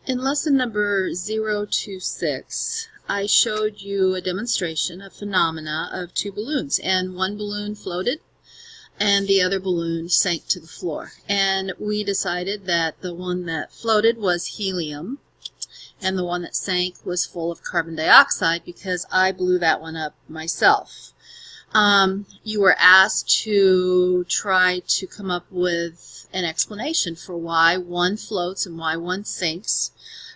In lesson number 026, I showed you a demonstration of phenomena of two balloons, and one balloon floated and the other balloon sank to the floor. And we decided that the one that floated was helium and the one that sank was full of carbon dioxide because I blew that one up myself. You were asked to try to come up with an explanation for why one floats and why one sinks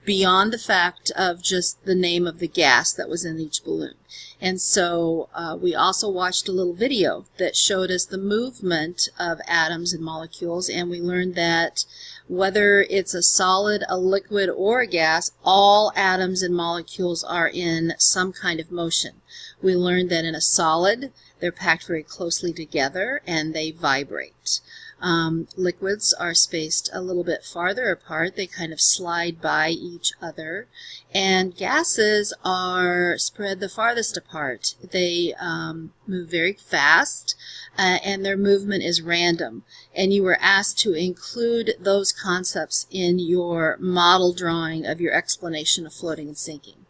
beyond the fact of just the name of the gas that was in each balloon. And so we also watched a little video that showed us the movement of atoms and molecules, and we learned that whether it's a solid, a liquid, or a gas, all atoms and molecules are in some kind of motion. We learned that in a solid, they're packed very closely together and they vibrate. Liquids are spaced a little bit farther apart. They kind of slide by each other. And gases are spread the farthest apart. They move very fast, and their movement is random. And you were asked to include those concepts in your model drawing of your explanation of floating and sinking.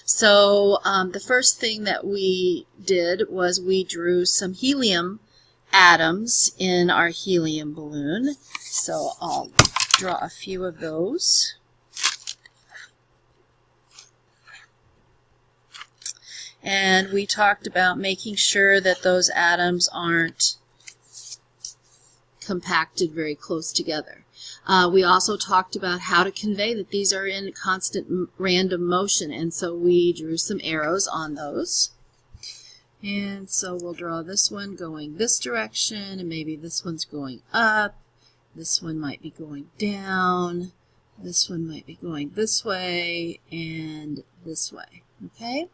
So the first thing that we did was we drew some helium atoms in our helium balloon. So I'll draw a few of those. And we talked about making sure that those atoms aren't compacted very close together. We also talked about how to convey that these are in constant random motion, and so we drew some arrows on those. And so we'll draw this one going this direction, and maybe this one's going up. This one might be going down. This one might be going this way and this way. Okay?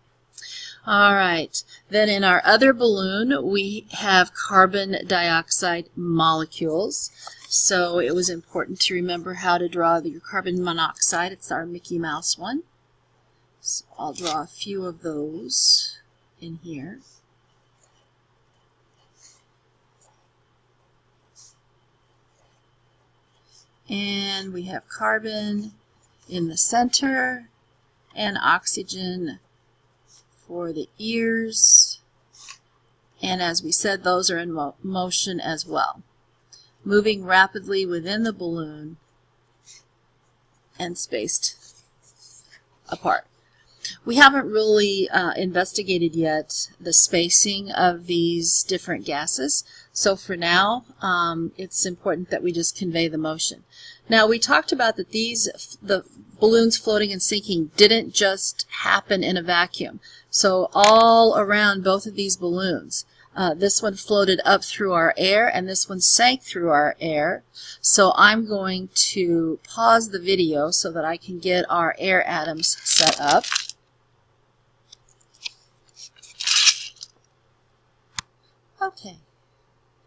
All right. Then in our other balloon, we have carbon dioxide molecules. So it was important to remember how to draw your carbon monoxide. It's our Mickey Mouse one. So I'll draw a few of those in here. And we have carbon in the center and oxygen for the ears. And as we said, those are in motion as well, moving rapidly within the balloon and spaced apart. We haven't really investigated yet the spacing of these different gases, so for now it's important that we just convey the motion. Now we talked about that the balloons floating and sinking didn't just happen in a vacuum. So all around both of these balloons, this one floated up through our air and this one sank through our air. So I'm going to pause the video so that I can get our air atoms set up. Okay,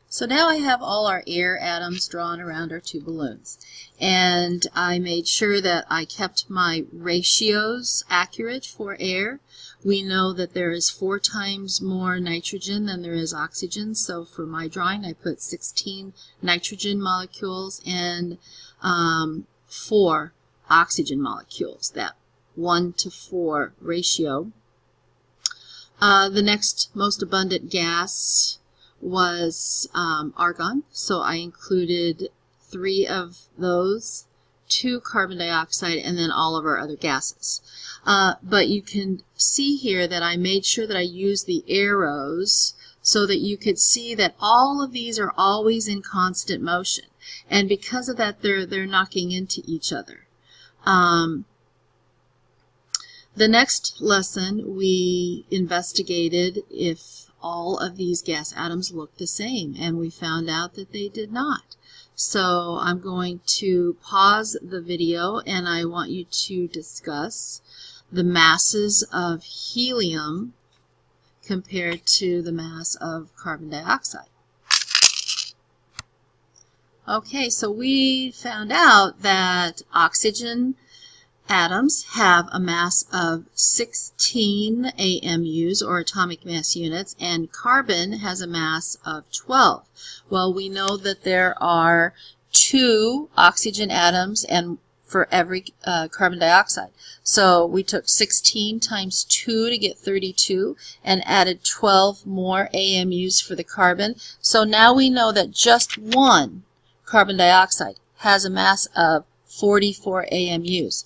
so now I have all our air atoms drawn around our two balloons, and I made sure that I kept my ratios accurate for air. We know that there is 4 times more nitrogen than there is oxygen, so for my drawing I put 16 nitrogen molecules and 4 oxygen molecules, that 1:4 ratio. The next most abundant gas was argon, so I included 3 of those, 2 carbon dioxide, and then all of our other gases. But you can see here that I made sure that I used the arrows so that you could see that all of these are always in constant motion, and because of that they're knocking into each other. The next lesson we investigated if all of these gas atoms look the same, and we found out that they did not. So I'm going to pause the video and I want you to discuss the masses of helium compared to the mass of carbon dioxide. Okay, so we found out that oxygen atoms have a mass of 16 AMUs, or atomic mass units, and carbon has a mass of 12. Well, we know that there are 2 oxygen atoms and for every carbon dioxide. So we took 16 times 2 to get 32 and added 12 more AMUs for the carbon. So now we know that just one carbon dioxide has a mass of 44 AMUs.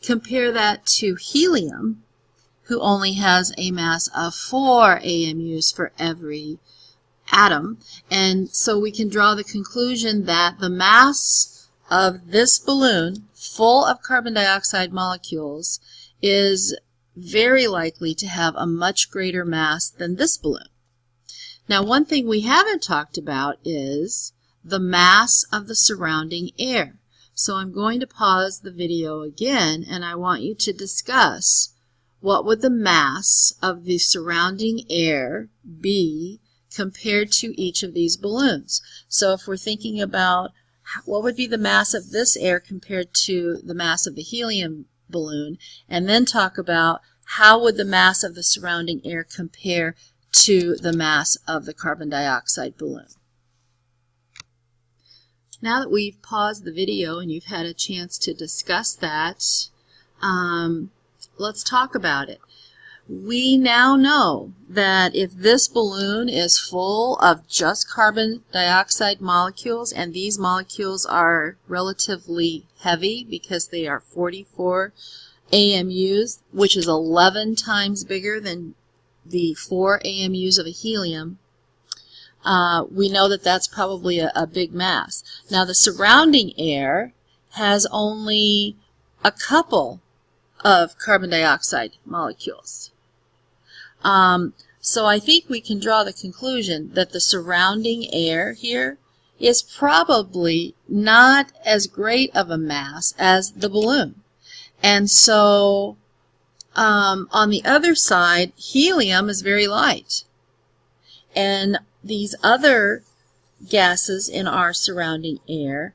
Compare that to helium, who only has a mass of 4 AMUs for every atom. And so we can draw the conclusion that the mass of this balloon full of carbon dioxide molecules is very likely to have a much greater mass than this balloon. Now, one thing we haven't talked about is the mass of the surrounding air. So I'm going to pause the video again, and I want you to discuss what would the mass of the surrounding air be compared to each of these balloons. So if we're thinking about what would be the mass of this air compared to the mass of the helium balloon, and then talk about how would the mass of the surrounding air compare to the mass of the carbon dioxide balloon. Now that we've paused the video and you've had a chance to discuss that, let's talk about it. We now know that if this balloon is full of just carbon dioxide molecules, and these molecules are relatively heavy because they are 44 AMUs, which is 11 times bigger than the 4 AMUs of a helium, we know that that's probably a big mass. Now the surrounding air has only a couple of carbon dioxide molecules. So I think we can draw the conclusion that the surrounding air here is probably not as great of a mass as the balloon. And so on the other side, helium is very light. And these other gases in our surrounding air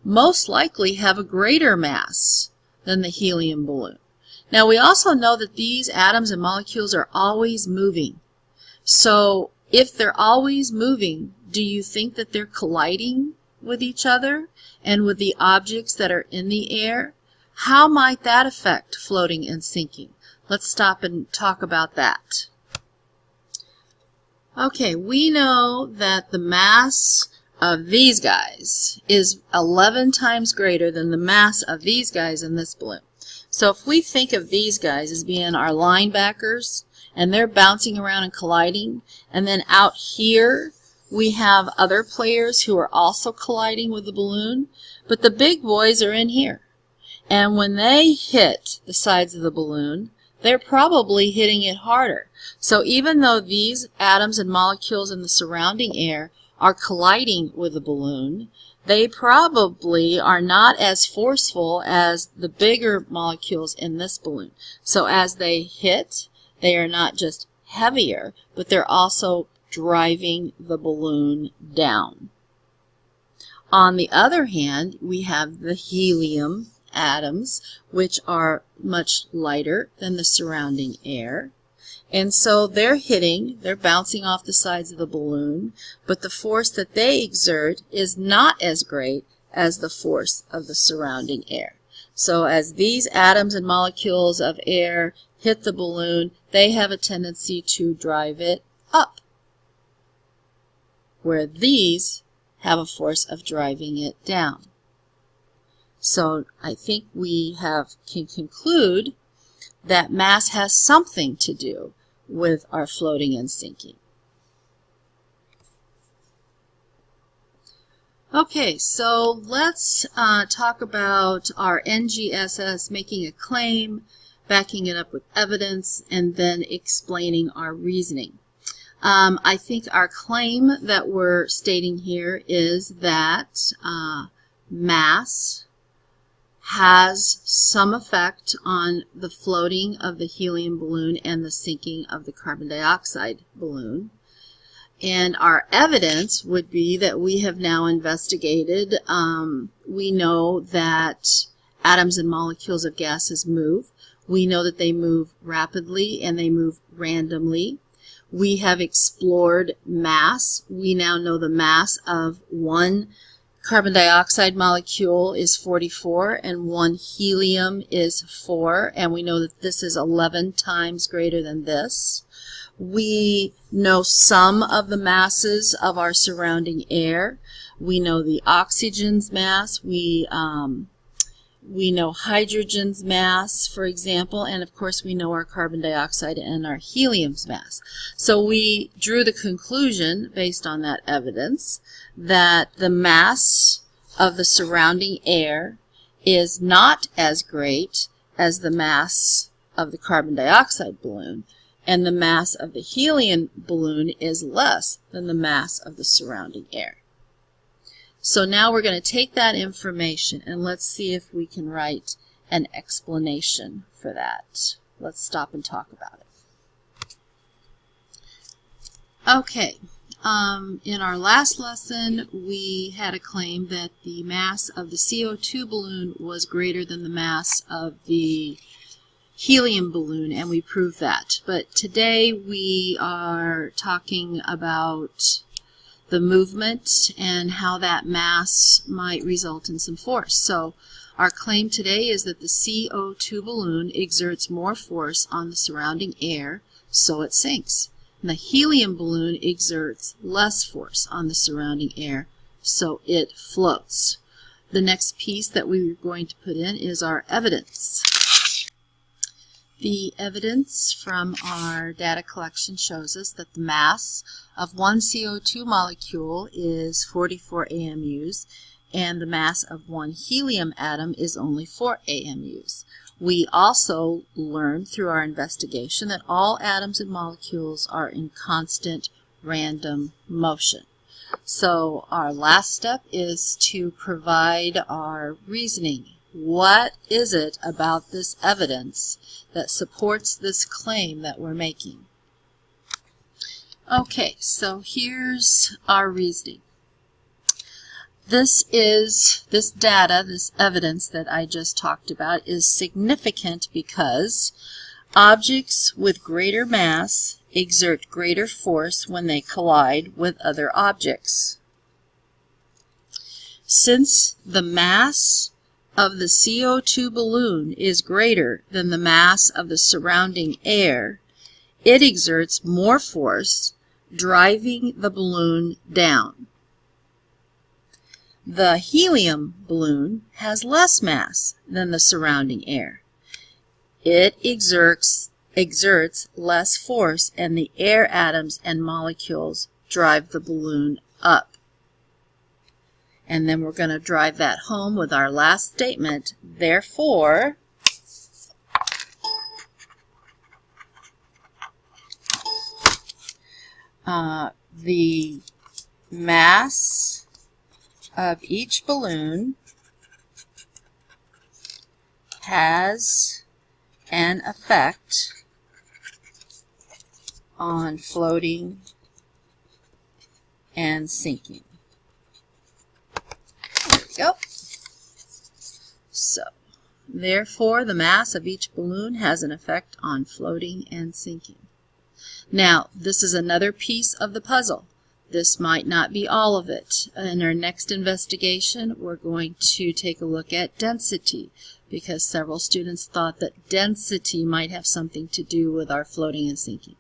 most likely have a greater mass than the helium balloon. Now we also know that these atoms and molecules are always moving. So if they're always moving, do you think that they're colliding with each other and with the objects that are in the air? How might that affect floating and sinking? Let's stop and talk about that. Okay, we know that the mass of these guys is 11 times greater than the mass of these guys in this balloon. So if we think of these guys as being our linebackers, and they're bouncing around and colliding, and then out here we have other players who are also colliding with the balloon, but the big boys are in here. And when they hit the sides of the balloon, they're probably hitting it harder. So even though these atoms and molecules in the surrounding air are colliding with the balloon, they probably are not as forceful as the bigger molecules in this balloon. So as they hit, they are not just heavier, but they're also driving the balloon down. On the other hand, we have the helium atoms, which are much lighter than the surrounding air. And so they're bouncing off the sides of the balloon, but the force that they exert is not as great as the force of the surrounding air. So as these atoms and molecules of air hit the balloon, they have a tendency to drive it up, where these have a force of driving it down. So I think we can conclude that mass has something to do with our floating and sinking. Okay, so let's talk about our NGSS making a claim, backing it up with evidence, and then explaining our reasoning. I think our claim that we're stating here is that mass has some effect on the floating of the helium balloon and the sinking of the carbon dioxide balloon. And our evidence would be that we have now investigated. We know that atoms and molecules of gases move. We know that they move rapidly and they move randomly. We have explored mass. We now know the mass of one carbon dioxide molecule is 44 and 1 helium is 4, and we know that this is 11 times greater than this. We know some of the masses of our surrounding air. We know the oxygen's mass. We know hydrogen's mass, for example, and of course we know our carbon dioxide and our helium's mass. So we drew the conclusion, based on that evidence, that the mass of the surrounding air is not as great as the mass of the carbon dioxide balloon, and the mass of the helium balloon is less than the mass of the surrounding air. So now we're going to take that information and let's see if we can write an explanation for that. Let's stop and talk about it. Okay, in our last lesson we had a claim that the mass of the CO2 balloon was greater than the mass of the helium balloon, and we proved that. But today we are talking about the movement and how that mass might result in some force. So our claim today is that the CO2 balloon exerts more force on the surrounding air, so it sinks. And the helium balloon exerts less force on the surrounding air, so it floats. The next piece that we're going to put in is our evidence. The evidence from our data collection shows us that the mass of one CO2 molecule is 44 AMUs, and the mass of one helium atom is only 4 AMUs. We also learned through our investigation that all atoms and molecules are in constant random motion. So our last step is to provide our reasoning. What is it about this evidence that supports this claim that we're making? Okay, so here's our reasoning. This data, this evidence that I just talked about is significant because objects with greater mass exert greater force when they collide with other objects. Since the mass of the CO2 balloon is greater than the mass of the surrounding air, it exerts more force, driving the balloon down. The helium balloon has less mass than the surrounding air. It exerts less force, and the air atoms and molecules drive the balloon up. And then we're going to drive that home with our last statement. Therefore, the mass of each balloon has an effect on floating and sinking. There we go. So, therefore, the mass of each balloon has an effect on floating and sinking. Now, this is another piece of the puzzle. This might not be all of it. In our next investigation, we're going to take a look at density, because several students thought that density might have something to do with our floating and sinking.